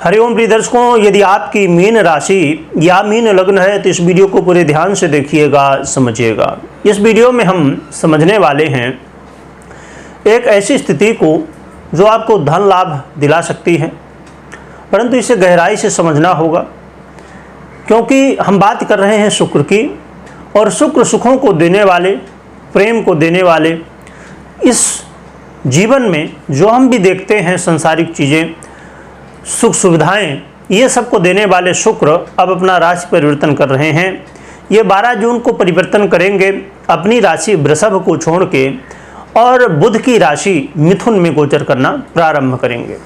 हरिओम प्रिय दर्शकों, यदि आपकी मीन राशि या मीन लग्न है तो इस वीडियो को पूरे ध्यान से देखिएगा, समझिएगा। इस वीडियो में हम समझने वाले हैं एक ऐसी स्थिति को जो आपको धन लाभ दिला सकती है, परंतु इसे गहराई से समझना होगा, क्योंकि हम बात कर रहे हैं शुक्र की। और शुक्र सुखों को देने वाले, प्रेम को देने वाले, इस जीवन में जो हम भी देखते हैं संसारिक चीज़ें, सुख सुविधाएं, ये सब को देने वाले शुक्र अब अपना राशि परिवर्तन कर रहे हैं। ये 12 जून को परिवर्तन करेंगे अपनी राशि वृषभ को छोड़ के, और बुध की राशि मिथुन में गोचर करना प्रारंभ करेंगे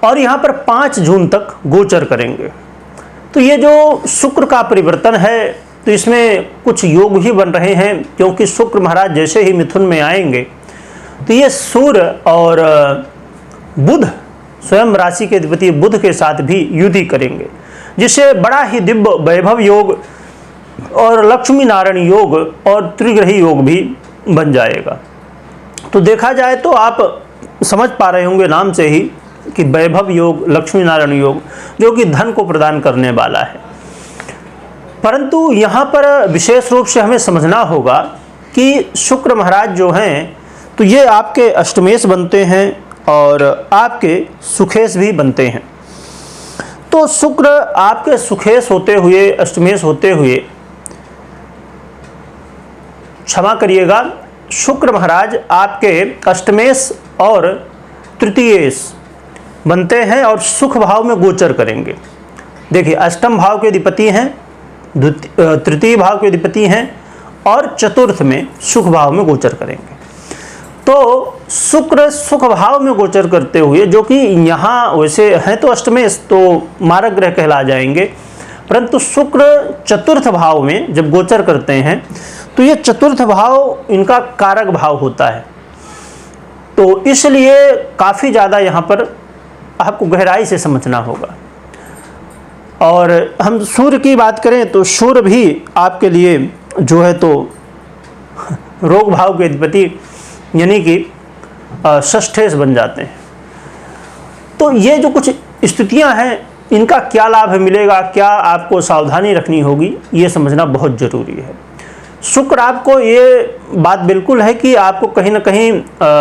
और यहाँ पर 5 जून तक गोचर करेंगे। तो ये जो शुक्र का परिवर्तन है, तो इसमें कुछ योग भी बन रहे हैं, क्योंकि शुक्र महाराज जैसे ही मिथुन में आएंगे तो ये सूर्य और बुध, स्वयं राशि के अधिपति बुध के साथ भी युति करेंगे, जिससे बड़ा ही दिव्य वैभव योग और लक्ष्मी नारायण योग और त्रिग्रही योग भी बन जाएगा। तो देखा जाए तो आप समझ पा रहे होंगे नाम से ही कि वैभव योग, लक्ष्मी नारायण योग, जो कि धन को प्रदान करने वाला है। परंतु यहाँ पर विशेष रूप से हमें समझना होगा कि शुक्र महाराज जो हैं, तो ये आपके अष्टमेश बनते हैं और आपके सुखेश भी बनते हैं। तो शुक्र आपके सुखेश होते हुए, अष्टमेश होते हुए, क्षमा करिएगा, शुक्र महाराज आपके अष्टमेश और तृतीयेश बनते हैं और सुख भाव में गोचर करेंगे। देखिए, अष्टम भाव के अधिपति हैं, तृतीय भाव के अधिपति हैं और चतुर्थ में सुख भाव में गोचर करेंगे। तो शुक्र सुख भाव में गोचर करते हुए, जो कि यहाँ वैसे हैं तो अष्टमेश तो मारक ग्रह कहला जाएंगे, परंतु शुक्र चतुर्थ भाव में जब गोचर करते हैं तो ये चतुर्थ भाव इनका कारक भाव होता है। तो इसलिए काफ़ी ज़्यादा यहाँ पर आपको गहराई से समझना होगा। और हम सूर्य की बात करें तो सूर्य भी आपके लिए जो है तो रोग भाव के अधिपति यानी कि षष्ठेश बन जाते हैं। तो ये जो कुछ स्थितियां हैं, इनका क्या लाभ मिलेगा, क्या आपको सावधानी रखनी होगी, ये समझना बहुत ज़रूरी है। शुक्र आपको ये बात बिल्कुल है कि आपको कहीं ना कहीं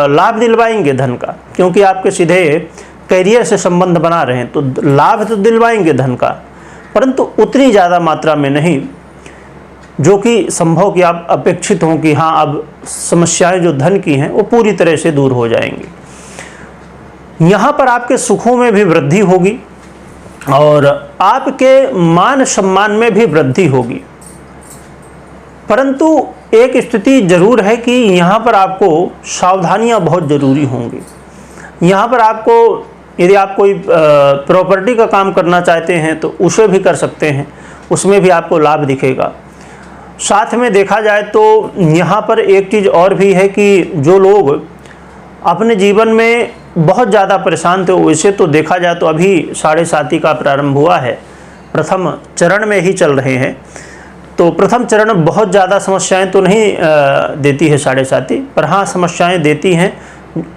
लाभ दिलवाएंगे धन का, क्योंकि आपके सीधे कैरियर से संबंध बना रहे हैं, तो लाभ तो दिलवाएंगे धन का, परंतु उतनी ज़्यादा मात्रा में नहीं जो कि संभव कि आप अपेक्षित हों कि हाँ अब समस्याएं जो धन की हैं वो पूरी तरह से दूर हो जाएंगी। यहाँ पर आपके सुखों में भी वृद्धि होगी और आपके मान सम्मान में भी वृद्धि होगी। परंतु एक स्थिति जरूर है कि यहाँ पर आपको सावधानियाँ बहुत ज़रूरी होंगी। यहाँ पर आपको, यदि आप कोई प्रॉपर्टी का काम करना चाहते हैं तो उसे भी कर सकते हैं, उसमें भी आपको लाभ दिखेगा। साथ में देखा जाए तो यहाँ पर एक चीज़ और भी है कि जो लोग अपने जीवन में बहुत ज़्यादा परेशान थे, वैसे तो देखा जाए तो अभी 7.5 का प्रारंभ हुआ है, प्रथम चरण में ही चल रहे हैं। तो प्रथम चरण बहुत ज़्यादा समस्याएं तो नहीं देती है 7.5, पर हाँ समस्याएं देती हैं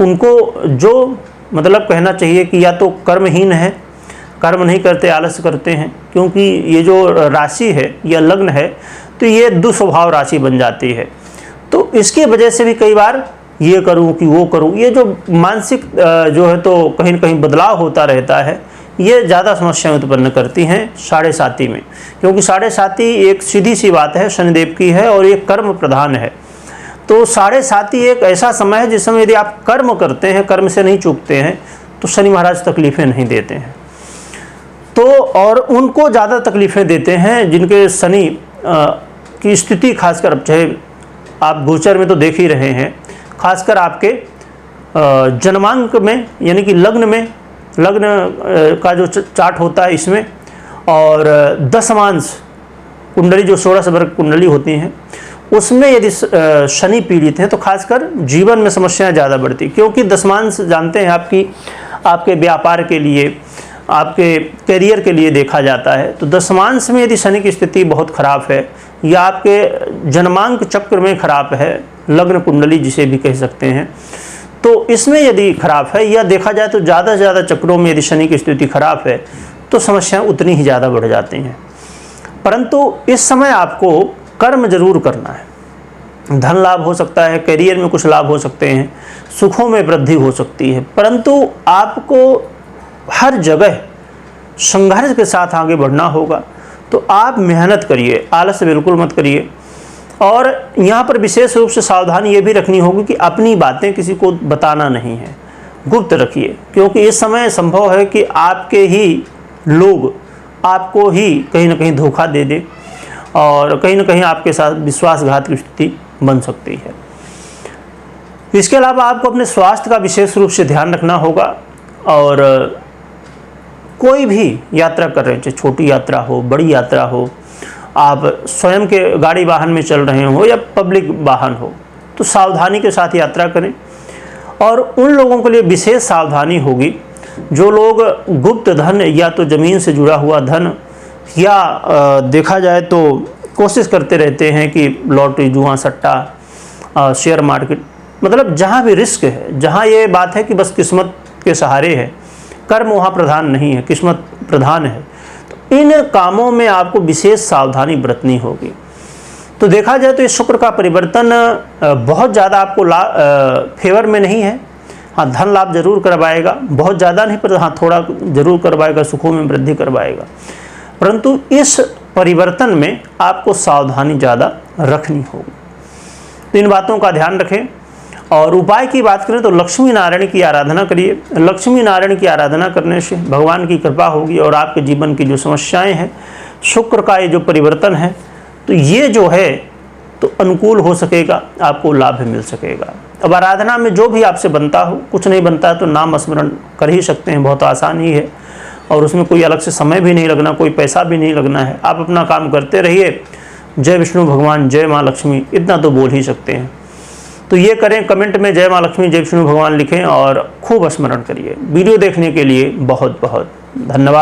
उनको, जो मतलब कहना चाहिए कि या तो कर्महीन है, कर्म नहीं करते, आलस्य करते हैं, क्योंकि ये जो राशि है या लग्न है तो ये दुस्वभाव राशि बन जाती है। तो इसकी वजह से भी कई बार ये करूं कि वो करूं, ये जो मानसिक जो है तो कहीं न कहीं बदलाव होता रहता है, ये ज़्यादा समस्याएं उत्पन्न करती हैं 7.5 में, क्योंकि 7.5 एक सीधी सी बात है, शनिदेव की है और ये कर्म प्रधान है। तो 7.5 एक ऐसा समय है जिस समय यदि आप कर्म करते हैं, कर्म से नहीं चूकते हैं, तो शनि महाराज तकलीफ़ें नहीं देते हैं। तो और उनको ज़्यादा तकलीफ़ें देते हैं जिनके शनि की स्थिति, खासकर चाहे आप गोचर में तो देख ही रहे हैं, खासकर आपके जन्मांक में यानी कि लग्न में, लग्न का जो चार्ट होता है इसमें, और दशमांश कुंडली जो 16 वर्ग कुंडली होती हैं उसमें यदि शनि पीड़ित हैं तो खासकर जीवन में समस्याएं ज़्यादा बढ़ती, क्योंकि दशमांश जानते हैं आपके व्यापार के लिए, आपके करियर के लिए देखा जाता है। तो दशमांश में यदि शनि की स्थिति बहुत ख़राब है या आपके जन्मांक चक्र में ख़राब है, लग्न कुंडली जिसे भी कह सकते हैं, तो इसमें यदि खराब है, या देखा जाए तो ज़्यादा से ज़्यादा चक्रों में यदि शनि की स्थिति खराब है तो समस्याएं उतनी ही ज़्यादा बढ़ जाती हैं। परंतु इस समय आपको कर्म जरूर करना है। धन लाभ हो सकता है, करियर में कुछ लाभ हो सकते हैं, सुखों में वृद्धि हो सकती है, परंतु आपको हर जगह संघर्ष के साथ आगे बढ़ना होगा। तो आप मेहनत करिए, आलस बिल्कुल मत करिए। और यहाँ पर विशेष रूप से सावधानी ये भी रखनी होगी कि अपनी बातें किसी को बताना नहीं है, गुप्त रखिए, क्योंकि इस समय संभव है कि आपके ही लोग आपको ही कहीं ना कहीं धोखा दे दे और कहीं ना कहीं आपके साथ विश्वासघात की स्थिति बन सकती है। इसके अलावा आपको अपने स्वास्थ्य का विशेष रूप से ध्यान रखना होगा। और कोई भी यात्रा कर रहे हैं, चाहे छोटी यात्रा हो, बड़ी यात्रा हो, आप स्वयं के गाड़ी वाहन में चल रहे हो या पब्लिक वाहन हो, तो सावधानी के साथ यात्रा करें। और उन लोगों के लिए विशेष सावधानी होगी जो लोग गुप्त धन या तो ज़मीन से जुड़ा हुआ धन या देखा जाए तो कोशिश करते रहते हैं कि लॉटरी, जुआ, सट्टा, शेयर मार्केट, मतलब जहाँ भी रिस्क है, जहाँ ये बात है कि बस किस्मत के सहारे है, कर्म वहाँ प्रधान नहीं है, किस्मत प्रधान है, तो इन कामों में आपको विशेष सावधानी बरतनी होगी। तो देखा जाए तो इस शुक्र का परिवर्तन बहुत ज़्यादा आपको फेवर में नहीं है। हाँ, धन लाभ जरूर करवाएगा, बहुत ज़्यादा नहीं, पर हाँ थोड़ा जरूर करवाएगा, सुखों में वृद्धि करवाएगा। परंतु इस परिवर्तन में आपको सावधानी ज़्यादा रखनी होगी। तो इन बातों का ध्यान रखें। और उपाय की बात करें तो लक्ष्मी नारायण की आराधना करिए। लक्ष्मी नारायण की आराधना करने से भगवान की कृपा होगी और आपके जीवन की जो समस्याएं हैं, शुक्र का ये जो परिवर्तन है, तो ये जो है तो अनुकूल हो सकेगा, आपको लाभ मिल सकेगा। अब आराधना में जो भी आपसे बनता हो, कुछ नहीं बनता है तो नाम स्मरण कर ही सकते हैं, बहुत आसान ही है और उसमें कोई अलग से समय भी नहीं लगना, कोई पैसा भी नहीं लगना है। आप अपना काम करते रहिए, जय विष्णु भगवान, जय माँ लक्ष्मी, इतना तो बोल ही सकते हैं। तो ये करें, कमेंट में जय माँ लक्ष्मी, जय विष्णु भगवान लिखें और खूब स्मरण करिए। वीडियो देखने के लिए बहुत बहुत धन्यवाद।